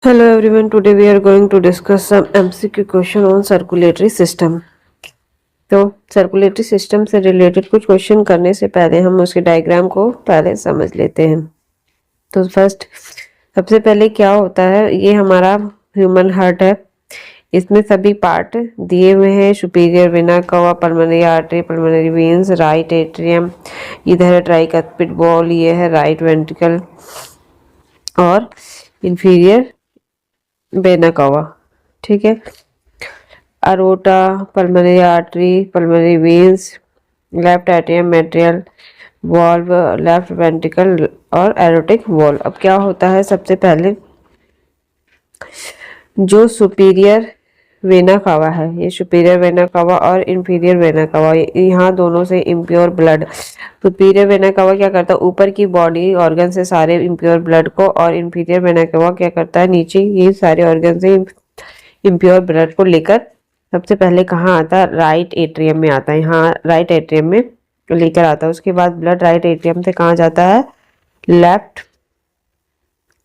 Hello everyone, today we are going to discuss some MCQ question on circulatory system। तो circulatory system से related कुछ question करने से पहले हम उसके डायग्राम को पहले समझ लेते हैं। तो फर्स्ट सबसे पहले क्या होता है, ये हमारा ह्यूमन हार्ट है। इसमें सभी पार्ट दिए हुए हैं, superior vena cava, pulmonary artery, pulmonary veins, right atrium, इधर है ट्राइकस्पिड वॉल, ये है राइट वेंट्रिकल और इंफीरियर वेना कवा। ठीक है, aorta, pulmonary artery, pulmonary veins, left atrium, mitral valve, left ventricle और एरोटिक वॉल्व। अब क्या होता है, सबसे पहले जो सुपीरियर वेना कवा है, ये सुपीरियर वेना कवा और इंफीरियर वेना कवा, यहाँ दोनों से इम्प्योर ब्लड। सुपीरियर वेना कवा क्या करता है, ऊपर की बॉडी ऑर्गन से सारे इम्प्योर ब्लड को, और इंफीरियर वेना कवा क्या करता है, नीचे ये सारे ऑर्गन से इम्प्योर ब्लड को लेकर सबसे पहले कहाँ आता है, राइट एट्रियम में आता है। यहाँ राइट एट्रियम में लेकर आता है। उसके बाद ब्लड राइट एट्रियम से कहाँ जाता है,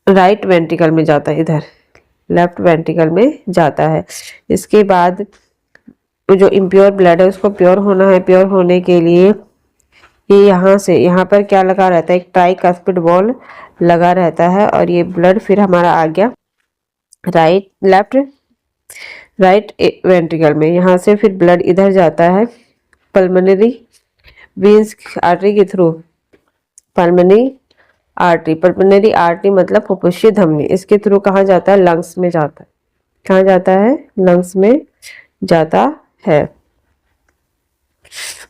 राइट वेंट्रिकल में जाता है, इधर लेफ्ट वेंट्रिकल में जाता है। इसके बाद जो इम्प्योर ब्लड है उसको प्योर होना है। प्योर होने के लिए ये यहाँ से यहाँ पर क्या लगा रहता है, एक ट्राइकस्पिड वॉल लगा रहता है, और ये ब्लड फिर हमारा आ गया राइट वेंट्रिकल में। यहाँ से फिर ब्लड इधर जाता है पल्मोनरी वेन्स आर्टरी के थ्रू, पल्मोनरी आर्टरी मतलब फुफ्फुसीय धमनी, इसके थ्रू कहाँ जाता है, लंग्स में जाता है। कहाँ जाता है, लंग्स में जाता है।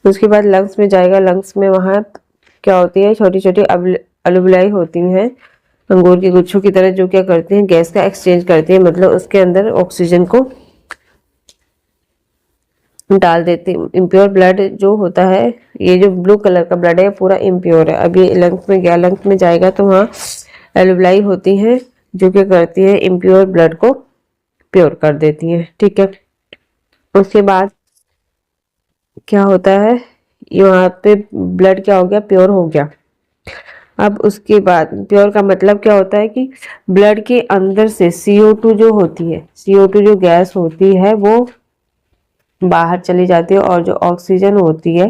उसके बाद लंग्स में जाएगा। लंग्स में वहाँ क्या होती है, छोटी छोटी अल्वुलाई होती हैं अंगूर के गुच्छों की तरह, जो क्या करती हैं, गैस का एक्सचेंज करती है, मतलब उसके अंदर ऑक्सीजन को डाल देते हैं। इम्प्योर ब्लड जो होता है, ये जो ब्लू कलर का ब्लड है पूरा इम्प्योर है। अब ये लंग्स में गया, लंग्स में जाएगा तो वहाँ एल्वुलाई होती हैं जो क्या करती है, इम्प्योर ब्लड को प्योर कर देती हैं। ठीक है, उसके बाद क्या होता है, यहाँ पे ब्लड क्या हो गया, प्योर हो गया। अब उसके बाद प्योर का मतलब क्या होता है कि ब्लड के अंदर से CO2 जो होती है, CO2 जो गैस होती है वो बाहर चली जाती है, और जो ऑक्सीजन होती है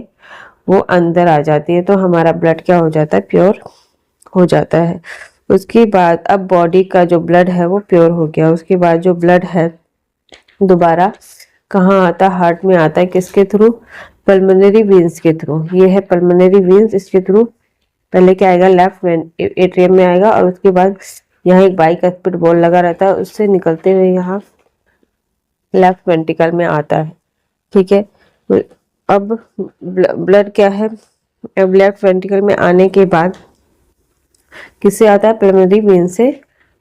वो अंदर आ जाती है। तो हमारा ब्लड क्या हो जाता है, प्योर हो जाता है। उसके बाद अब बॉडी का जो ब्लड है वो प्योर हो गया। उसके बाद जो ब्लड है दोबारा कहाँ आता है, हार्ट में आता है। किसके थ्रू, पल्मोनरी वेन्स के थ्रू। ये है पल्मोनरी वेन्स, इसके थ्रू पहले क्या आएगा, लेफ्ट एट्रियम में आएगा, और उसके बाद यहाँ एक बाइकस्पिड वॉल लगा रहता है, उससे निकलते हुए यहाँ लेफ्ट वेंट्रिकल में आता है। ठीक है, अब ब्लड क्या है, अब लेफ्ट वेंट्रिकल में आने के बाद किससे आता है, पल्मोनरी वेन से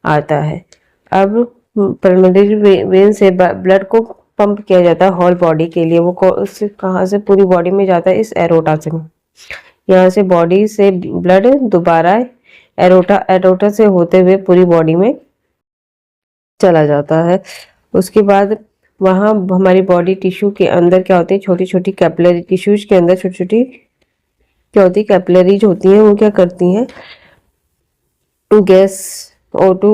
आता है। अब पल्मोनरी वेन से ब्लड को पंप किया जाता है होल बॉडी के लिए। वो उससे कहाँ से, पूरी बॉडी में जाता है, इस एरोटा से। यहाँ से बॉडी से ब्लड दोबारा एरोटा से होते हुए पूरी बॉडी में चला जाता है। उसके बाद वहाँ हमारी बॉडी टिश्यू के अंदर क्या होती है, छोटी छोटी कैपिलरी, टिश्यूज के अंदर छोटी छोटी क्या होती है, कैपिलरीज होती हैं। वो क्या करती हैं, गैस O2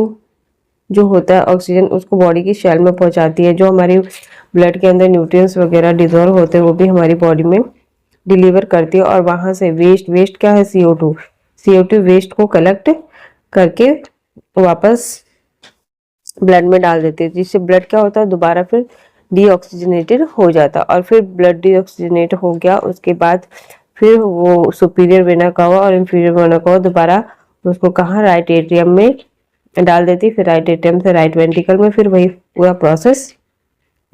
जो होता है, ऑक्सीजन, उसको बॉडी की सेल में पहुंचाती है। जो हमारी ब्लड के अंदर न्यूट्रिएंट्स वगैरह डिजोल्व होते हैं वो भी हमारी बॉडी में डिलीवर करती है। और वहां से वेस्ट क्या है, CO2 वेस्ट को कलेक्ट करके वापस ब्लड में डाल देते हैं, जिससे ब्लड क्या होता है, दोबारा फिर डीऑक्सीजनेटेड हो जाता है। और फिर ब्लड डीऑक्सीजनेट हो गया, उसके बाद फिर वो सुपीरियर वेना कवा और इंफीरियर वेना कवा दोबारा उसको कहाँ, राइट एट्रियम में डाल देती, फिर राइट एट्रियम से राइट वेंट्रिकल में, फिर वही पूरा प्रोसेस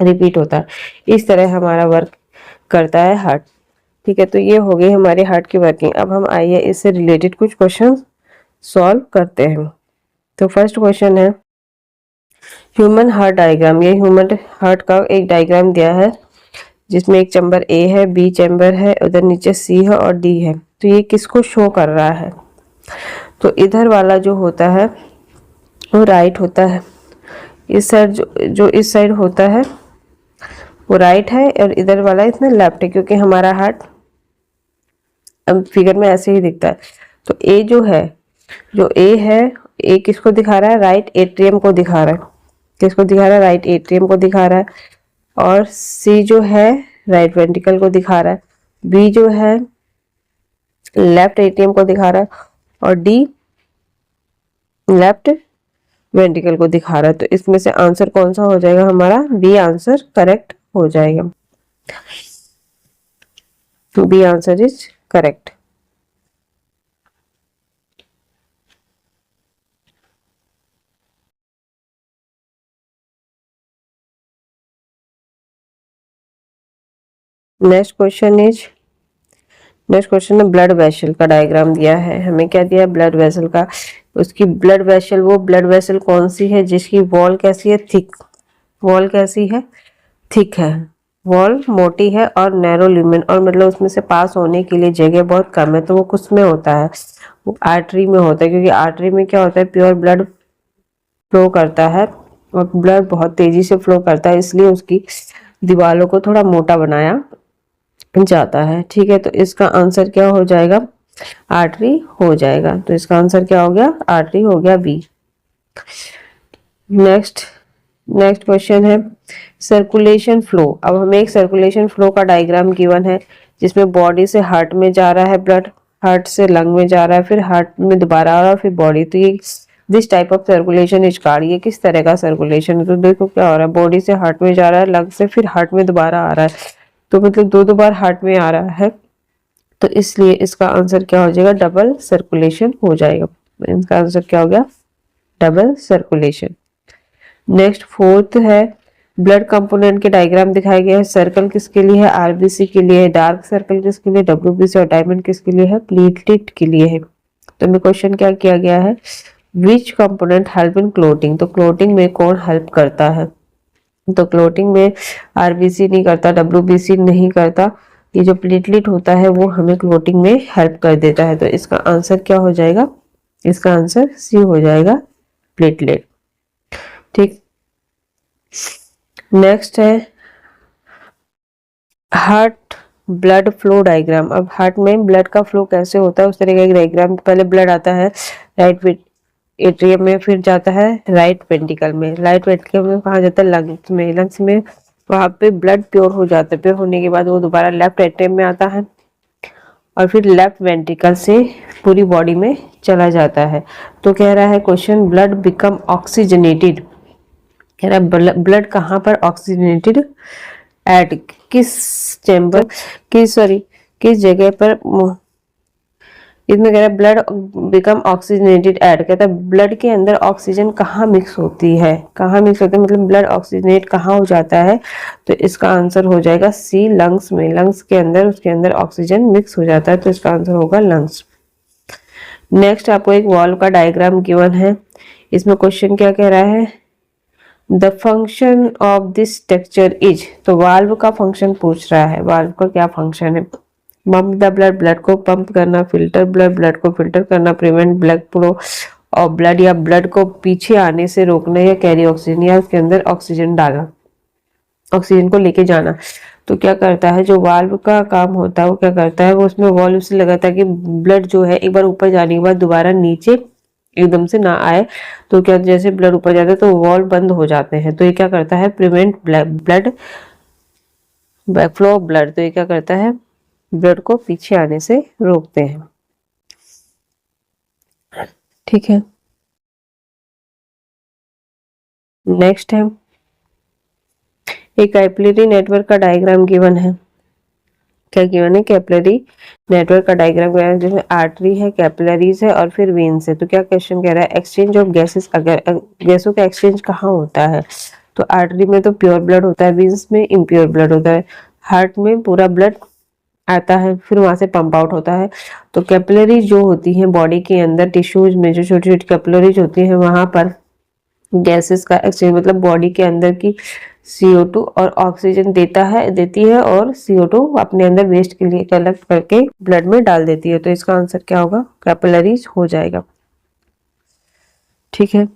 रिपीट होता है। इस तरह हमारा वर्क करता है हार्ट। ठीक है, तो ये हो गई हमारे हार्ट की वर्किंग। अब हम आइए इससे रिलेटेड कुछ क्वेश्चन सॉल्व करते हैं। तो फर्स्ट क्वेश्चन है ह्यूमन हार्ट डायग्राम। ये ह्यूमन हार्ट का एक डायग्राम दिया है, जिसमें एक चैम्बर A है, B चैम्बर है, उधर नीचे C है और D है। तो ये किसको शो कर रहा है, तो इधर वाला जो होता है वो राइट होता है, इस साइड जो इस साइड होता है वो राइट है, और इधर वाला इसमें लेफ्ट है, क्योंकि हमारा हार्ट अब फिगर में ऐसे ही दिखता है। तो A जो है, जो A है ए किसको दिखा रहा है, राइट एट्रियम को दिखा रहा है, किसको दिखा रहा है, राइट एट्रियम को दिखा रहा है। और सी जो है राइट वेंट्रिकल को दिखा रहा है, बी जो है लेफ्ट एट्रियम को दिखा रहा है, और डी लेफ्ट वेंट्रिकल को दिखा रहा है। तो इसमें से आंसर कौन सा हो जाएगा हमारा, बी आंसर करेक्ट हो जाएगा। B answer is correct. Next question is, next question में ब्लड वेसल का डायग्राम दिया है हमें। क्या दिया है, ब्लड वेसल का। उसकी ब्लड वेसल, वो ब्लड वेसल कौन सी है जिसकी वॉल कैसी है, थिक। वॉल कैसी है, थिक है। वॉल मोटी है और नैरो ल्यूमेन, और मतलब उसमें से पास होने के लिए जगह बहुत कम है। तो वो किस में होता है, वो आर्टरी में होता है, क्योंकि आर्टरी में क्या होता है, प्योर ब्लड फ्लो करता है और ब्लड बहुत तेजी से फ्लो करता है, इसलिए उसकी दीवारों को थोड़ा मोटा बनाया जाता है। ठीक है, तो इसका आंसर क्या हो जाएगा, आर्टरी हो जाएगा। तो इसका आंसर क्या हो गया, आर्टरी हो गया, बी। नेक्स्ट नेक्स्ट क्वेश्चन है सर्कुलेशन फ्लो। अब हमें एक सर्कुलेशन फ्लो का डायग्राम गिवन है जिसमें बॉडी से हार्ट में जा रहा है ब्लड, हार्ट से लंग में जा रहा है, फिर हार्ट में दोबारा आ रहा है, फिर बॉडी। तो ये this type of circulation is called, ये किस तरह का सर्कुलेशन है। तो देखो क्या हो रहा है, बॉडी से हार्ट में जा रहा है, लंग से फिर हार्ट में दोबारा आ रहा है, तो मतलब दो दो बार हार्ट में आ रहा है। तो इसलिए इसका आंसर क्या हो जाएगा, डबल सर्कुलेशन हो जाएगा। इसका आंसर क्या हो गया, डबल सर्कुलेशन। नेक्स्ट फोर्थ है ब्लड कंपोनेंट के डायग्राम दिखाए गए हैं। सर्कल किसके लिए है, आरबीसी के लिए है। डार्क सर्कल किसके लिए, डब्ल्यूबीसी। और डायमंड किसके लिए है, प्लेटलेट के लिए है। तो हमें क्वेश्चन क्या किया गया है, विच कंपोनेंट हेल्प इन क्लोटिंग। तो क्लोटिंग में कौन हेल्प करता है, तो क्लोटिंग में आरबीसी नहीं करता, डब्ल्यूबीसी नहीं करता, ये जो प्लेटलेट होता है वो हमें क्लोटिंग में हेल्प कर देता है। तो इसका आंसर क्या हो जाएगा, इसका आंसर सी हो जाएगा, प्लेटलेट। ठीक, नेक्स्ट है हार्ट ब्लड फ्लो डायग्राम। अब हार्ट में ब्लड का फ्लो कैसे होता है उस तरह का एक डायग्राम। पहले ब्लड आता है राइट एट्रियम में, फिर जाता है राइट वेंट्रिकल में, राइट वेंट्रिकल में कहाँ जाता है, लंग्स में, लंग्स में वहां पे ब्लड प्योर हो जाता है, प्योर होने के बाद वो दोबारा लेफ्ट एट्रियम में आता है और फिर लेफ्ट वेंट्रिकल से पूरी बॉडी में चला जाता है। तो कह रहा है क्वेश्चन, ब्लड बिकम ऑक्सीजनेटेड। कह रहा है ब्लड कहाँ पर ऑक्सीजनेटेड, एट किस चैम्बर, किस जगह पर। इसमें कह रहा है ब्लड बिकम ऑक्सीजनेटेड एट, कहता है ब्लड के अंदर ऑक्सीजन कहाँ मिक्स होती है, कहाँ मिक्स होती है मतलब ब्लड ऑक्सीजनेट कहाँ हो जाता है। तो इसका आंसर हो जाएगा सी, लंग्स में। लंग्स के अंदर, उसके अंदर ऑक्सीजन मिक्स हो जाता है, तो इसका आंसर होगा लंग्स। नेक्स्ट आपको एक वॉल्व का डायग्राम गिवन है। इसमें क्वेश्चन क्या कह रहा है, the function of this structure is. तो वाल्व का फंक्शन पूछ रहा है, वाल्व का क्या फंक्शन है, पंप द ब्लड, ब्लड को पंप करना, फिल्टर ब्लड, ब्लड को फिल्टर करना, प्रिवेंट ब्लड फ्लो और ब्लड, या ब्लड को पीछे आने से रोकना, या कैरी ऑक्सीजन, या उसके अंदर ऑक्सीजन डालना, ऑक्सीजन को लेके जाना। तो क्या करता है, जो वाल्व का काम होता है वो क्या करता है, वो उसमें वॉल्व से लगाता है कि ब्लड जो है एक बार ऊपर जाने के बाद दोबारा नीचे एकदम से ना आए। तो क्या, जैसे ब्लड ऊपर जाता है तो वॉल्व बंद हो जाते हैं। तो ये क्या करता है, prevent blood backflow of blood. तो ये क्या करता है, ब्लड को पीछे आने से रोकते हैं। ठीक है, नेक्स्ट है एक कैपिलरी नेटवर्क का डायग्राम गिवन है। क्या गिवन है, कैपिलरी नेटवर्क का डायग्राम गिवन है जिसमें आर्टरी है, कैपिलरीज है और फिर वेन्स है। तो क्या क्वेश्चन कह रहा है, एक्सचेंज ऑफ गैसेस, अगर गैसों का एक्सचेंज कहाँ होता है। तो आर्टरी में तो प्योर ब्लड होता है, वेन्स में इम्प्योर ब्लड होता है, हार्ट में पूरा ब्लड आता है फिर वहां से पंप आउट होता है। तो कैपिलरीज जो होती हैं बॉडी के अंदर टिश्यूज में, जो छोटी छोटी कैपिलरीज होती हैं वहां पर गैसेस का एक्सचेंज, मतलब बॉडी के अंदर की CO2 और ऑक्सीजन देती है और CO2 अपने अंदर वेस्ट के लिए कलेक्ट करके ब्लड में डाल देती है। तो इसका आंसर क्या होगा, कैपिलरीज हो जाएगा। ठीक है,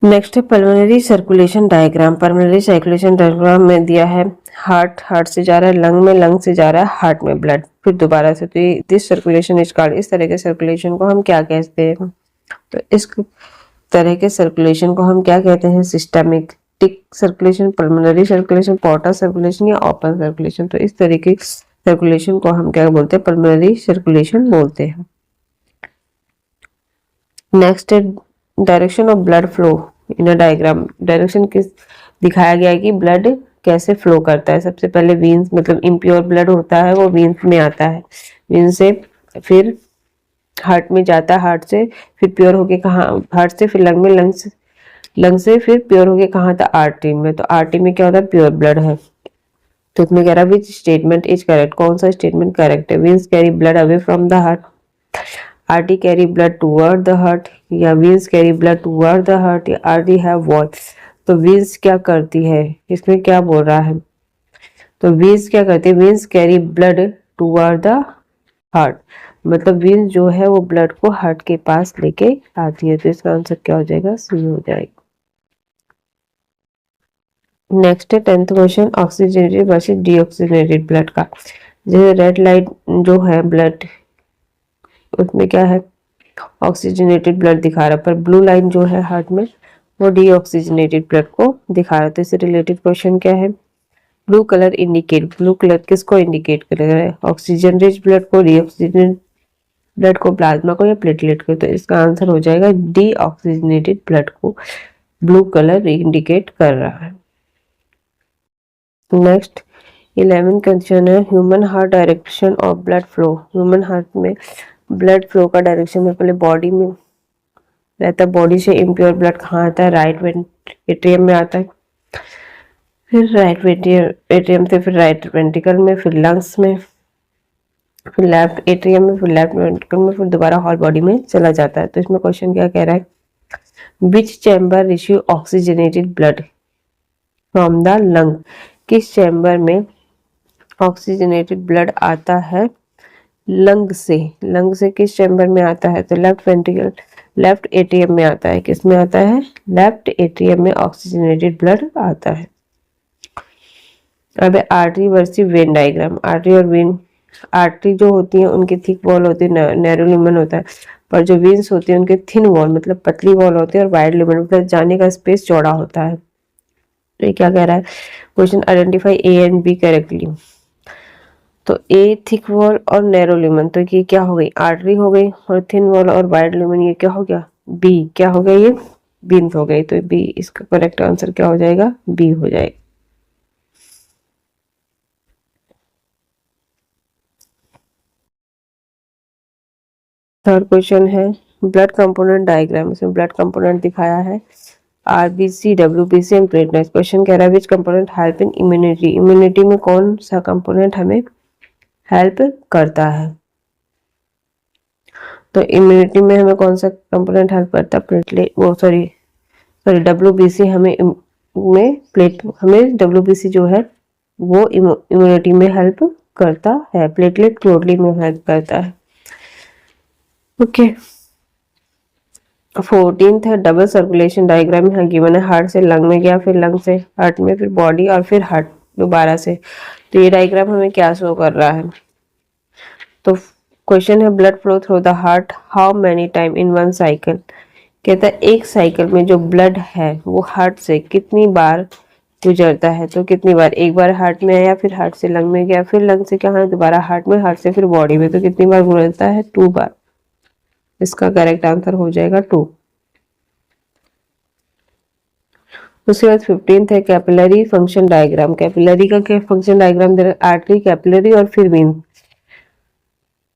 नेक्स्ट है pulmonary circulation diagram. Pulmonary circulation diagram में दिया है हार्ट से जा रहा है लंग से जा रहा है हार्ट में ब्लड, फिर दोबारा से। तो ये दिस सर्कुलेशन इज कॉल्ड, इस तरह के सर्कुलेशन को हम क्या कहते हैं? तो इस तरह के सर्कुलेशन को हम क्या कहते हैं? Systematic circulation, pulmonary circulation, portal circulation या ओपन सर्कुलेशन। तो इस तरह के सर्कुलेशन को हम क्या बोलते हैं? पल्मोनरी सर्कुलेशन बोलते हैं। नेक्स्ट है direction of blood flow in a diagram. Direction किस दिखाया गया है कि ब्लड कैसे फ्लो करता है। सबसे पहले वीन्स, मतलब इम्प्योर ब्लड होता है वो वीन्स में आता है, वीन्स से फिर हार्ट में जाता है, हार्ट से फिर प्योर होके कहाँ, हार्ट से फिर लंग में, लंग से फिर प्योर होके कहाँ था? आर्टरी में। तो आर्टरी में क्या होता है? प्योर ब्लड है। तो इसमें कह रहा है विच स्टेटमेंट इज करेक्ट, कौन सा स्टेटमेंट करेक्ट है? Veins carry blood away from the heart, artery carry blood toward the heart, या veins carry blood toward the heart, या आर्टरी हैव वॉल। तो वीन्स क्या करती है, इसमें क्या बोल रहा है? तो वीन्स क्या करती है? Veins carry blood toward the heart, मतलब वीन्स जो है वो ब्लड को हार्ट के पास लेके आती है। तो इसका आंसर क्या हो जाएगा? सी हो जाएगा। नेक्स्ट है 10th question, oxygenated versus deoxygenated blood का। जैसे रेड लाइट जो है ब्लड, उसमें क्या है? ऑक्सीजनेटेड ब्लड दिखा रहा है, पर ब्लू लाइन जो है हार्ट में वो डीऑक्सीजनेटेड ब्लड को दिखा रहा है। तो इससे रिलेटेड क्वेश्चन क्या है? Blue colour indicate, blue colour किसको इंडिकेट कर रहा है? ऑक्सीजन रिच ब्लड को, डीऑक्सीजन ब्लड को, प्लाज्मा को, या प्लेटलेट को? तो इसका आंसर हो जाएगा डीऑक्सीजनेटेड ब्लड को ब्लू कलर इंडिकेट कर रहा है। नेक्स्ट 11th क्वेश्चन है human heart direction of blood flow. Human heart में ब्लड फ्लो का डायरेक्शन में पहले बॉडी में रहता है, बॉडी से इम्प्योर ब्लड कहाँ आता है? राइट एट्रियम में आता है, फिर राइट एट्रियम से फिर राइट वेंट्रिकल में, फिर लंग्स में, फिर लेफ्ट एट्रियम में, फिर लेफ्ट वेंट्रिकल में, फिर दोबारा हॉल बॉडी में चला जाता है। तो इसमें क्वेश्चन क्या कह रहा है? Which chamber receive oxygenated blood from the lung, किस चैम्बर में ऑक्सीजनेटेड ब्लड आता है लंग से? लंग से किस चैम्बर में आता है? तो लेफ्ट वेंट्रिकल, लेफ्ट एट्रियम में आता है। किस में आता है? लेफ्ट एट्रियम में ऑक्सीजनेटेड ब्लड आता है। अब artery versus Venn diagram. Artery और वेन, आर्टरी जो होती है उनकी थिक वॉल होती है, नैरो ल्यूमेन होता है, पर जो वेन्स होती है उनके थिन वॉल मतलब पतली वॉल होती है, और वाइड ल्यूमेन मतलब जाने का स्पेस चौड़ा होता है। तो ये क्या कह रहा है question? Identify A and B correctly. तो ए थिक वॉल और नैरो ल्यूमेन, तो ये क्या हो गई? आर्टरी हो गई, और थिन वॉल और वाइड ल्यूमेन ये क्या हो गया? बी। क्या हो गया? ये बीन्स हो गई। तो बी, इसका करेक्ट आंसर क्या हो जाएगा? बी हो जाएगा। थर्ड क्वेश्चन है ब्लड कंपोनेंट डायग्राम। इसमें ब्लड कंपोनेंट दिखाया है RBC, WBC and platelets. Question कह रहा है विच component help in immunity. Immunity में कौन सा कंपोनेंट हमें हेल्प करता है? तो इम्यूनिटी में हमें कौन सा कंपोनेंट हेल्प करता है? प्लेटलेट, वो सॉरी डब्ल्यूबीसी हमें हमें डब्ल्यूबीसी जो है वो इम्यूनिटी में हेल्प करता है, प्लेटलेट क्लोटली में हेल्प करता है। ओके 14th है डबल सर्कुलेशन डायग्राम। यहाँ गिवन है हार्ट से लंग में गया, फिर लंग से हार्ट में, फिर बॉडी, और फिर हार्ट दोबारा से। तो ये डायग्राम हमें क्या शो कर रहा है? तो क्वेश्चन है blood flow through the heart how many time in one cycle. कहता है एक साइकिल में जो ब्लड है वो हार्ट से कितनी बार गुजरता है? तो कितनी बार? एक बार हार्ट में आया, फिर हार्ट से लंग में गया, फिर लंग से कहाँ? दोबारा हार्ट में, हार्ट से फिर बॉडी में। तो कितनी बार गुजरता है? 2 बार। इसका करेक्ट आंसर हो जाएगा 2। उसके बाद 15th है कैपिलरी फंक्शन डायग्राम। कैपिलरी का क्या फंक्शन डायग्राम दे रहा है? आर्टरी, कैपिलरी और फिर वेन।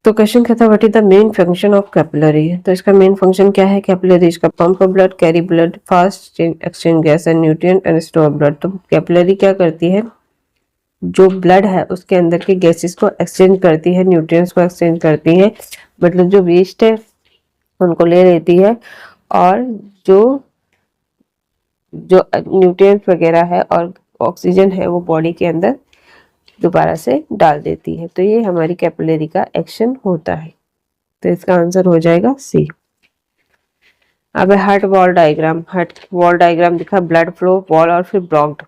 तो क्वेश्चन कहता है what is the main function of capillary. तो इसका मेन फंक्शन क्या है? कैपिलरी इसका pump blood, carry blood, fast exchange gas and nutrient and store blood. तो कैपिलरी क्या करती है? जो ब्लड है उसके अंदर के गैसेस को एक्सचेंज करती है, न्यूट्रिएंट्स को एक्सचेंज करती है, मतलब जो वेस्ट है उनको ले लेती है, और जो जो न्यूट्रिएंट्स वगैरह है और ऑक्सीजन है वो बॉडी के अंदर दोबारा से डाल देती है। तो ये हमारी कैपिलरी का एक्शन होता है। तो इसका आंसर हो जाएगा सी। अब heart wall diagram, heart wall diagram दिखा, ब्लड फ्लो, वॉल और फिर ब्लॉक्ड।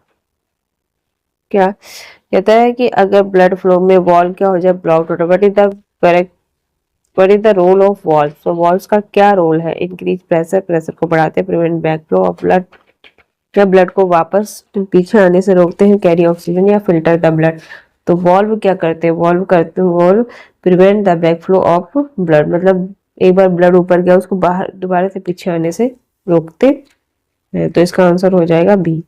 क्या कहता है कि अगर ब्लड फ्लो में वॉल क्या हो जाए, ब्लॉक्ड हो जाए, what is the correct, what is the role of walls. तो वॉल्स का क्या रोल है, इंक्रीज प्रेशर, प्रेशर को बढ़ाते हैं, prevent back flow of blood, क्या ब्लड को वापस पीछे आने से रोकते हैं, कैरी ऑक्सीजन या फिल्टर द ब्लड। तो वॉल्व क्या करते हैं, वॉल्व करते हैं, valve prevent the back flow of blood, मतलब एक बार ब्लड ऊपर गया उसको बाहर दोबारा से पीछे आने से रोकते हैं। तो इसका आंसर हो जाएगा बी।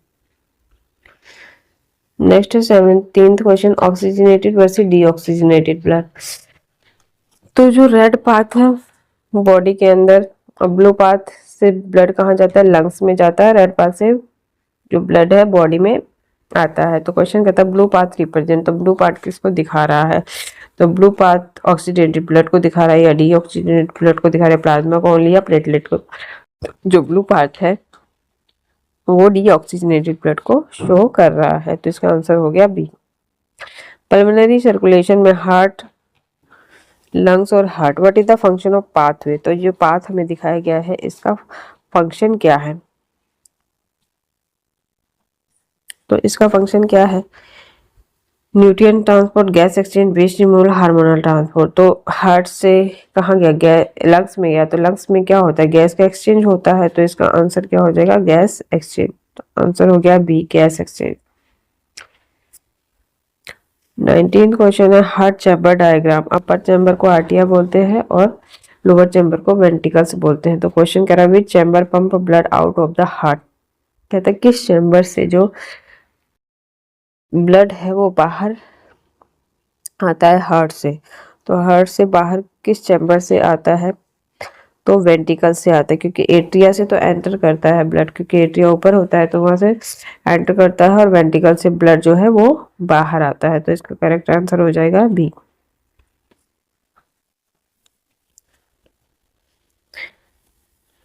नेक्स्ट है 17th question, oxygenated versus deoxygenated blood. तो जो रेड पाथ है बॉडी के अंदर, और ब्लू पाथ से ब्लड कहाँ जाता है, लंग्स में जाता है, रेड पाथ से जो ब्लड है बॉडी में आता है। तो क्वेश्चन कहता है ब्लू पाथ रिप्रेजेंट, तो ब्लू पाथ किसको दिखा रहा है, तो ब्लू पाथ ऑक्सीडेटेड ब्लड को दिखा रहा है या डीऑक्सीजनेटेड ब्लड को दिखा रहा है, प्लाज्मा को ओनली या प्लेटलेट को। जो ब्लू पाथ है वो डीऑक्सीजनेटेड ब्लड को शो कर रहा है, तो इसका आंसर हो गया बी। पल्मोनरी सर्कुलेशन में हार्ट, लंग्स और heart, what is the function of pathway. तो जो पाथ हमें दिखाया गया है इसका फंक्शन क्या है, तो इसका फंक्शन क्या है, nutrient transport, gas exchange, waste removal, hormonal transport. तो हार्ट से कहाँ गया, लंग्स में गया, तो लंग्स में क्या होता है, गैस का एक्सचेंज होता है, तो इसका आंसर क्या हो जाएगा, गैस एक्सचेंज। तो आंसर हो गया B, gas exchange. 19th question है heart chamber diagram. Upper chamber को आर्टिया बोलते हैं और लोअर चैम्बर को वेंट्रिकल्स बोलते हैं। तो क्वेश्चन कह रहा है which chamber pump blood out of the heart, कहता है किस चैम्बर से जो ब्लड है वो बाहर आता है हार्ट से। तो हार्ट से बाहर किस चैम्बर से आता है, तो वेंट्रिकल से आता है, क्योंकि एट्रिया से तो एंटर करता है ब्लड, क्योंकि एट्रिया ऊपर होता है तो वहां से एंटर करता है, और वेंट्रिकल से ब्लड जो है वो बाहर आता है। तो इसका करेक्ट आंसर हो जाएगा B.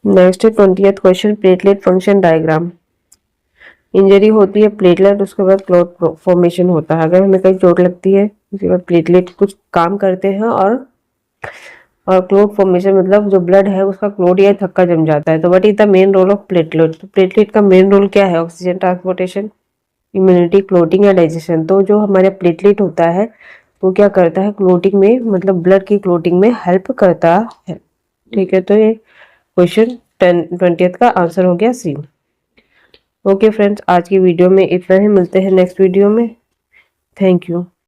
Next 20th question, platelet function diagram. Injury होती है प्लेटलेट, उसके बाद क्लॉट फॉर्मेशन होता है। अगर हमें कहीं चोट लगती है उसके बाद प्लेटलेट कुछ काम करते हैं, और क्लोट फॉर्मेशन मतलब जो ब्लड है उसका क्लोट या थक्का जम जाता है। तो what is the main role of platelet, तो प्लेटलेट का मेन रोल क्या है, ऑक्सीजन ट्रांसपोर्टेशन, इम्यूनिटी, क्लोटिंग या डाइजेशन। तो जो हमारे प्लेटलेट होता है वो क्या करता है, क्लोटिंग में, मतलब ब्लड की क्लोटिंग में हेल्प करता है। ठीक है, तो ये क्वेश्चन 20th का आंसर हो गया सी। ओके फ्रेंड्स, आज की वीडियो में इतना ही, मिलते हैं नेक्स्ट वीडियो में। Thank you.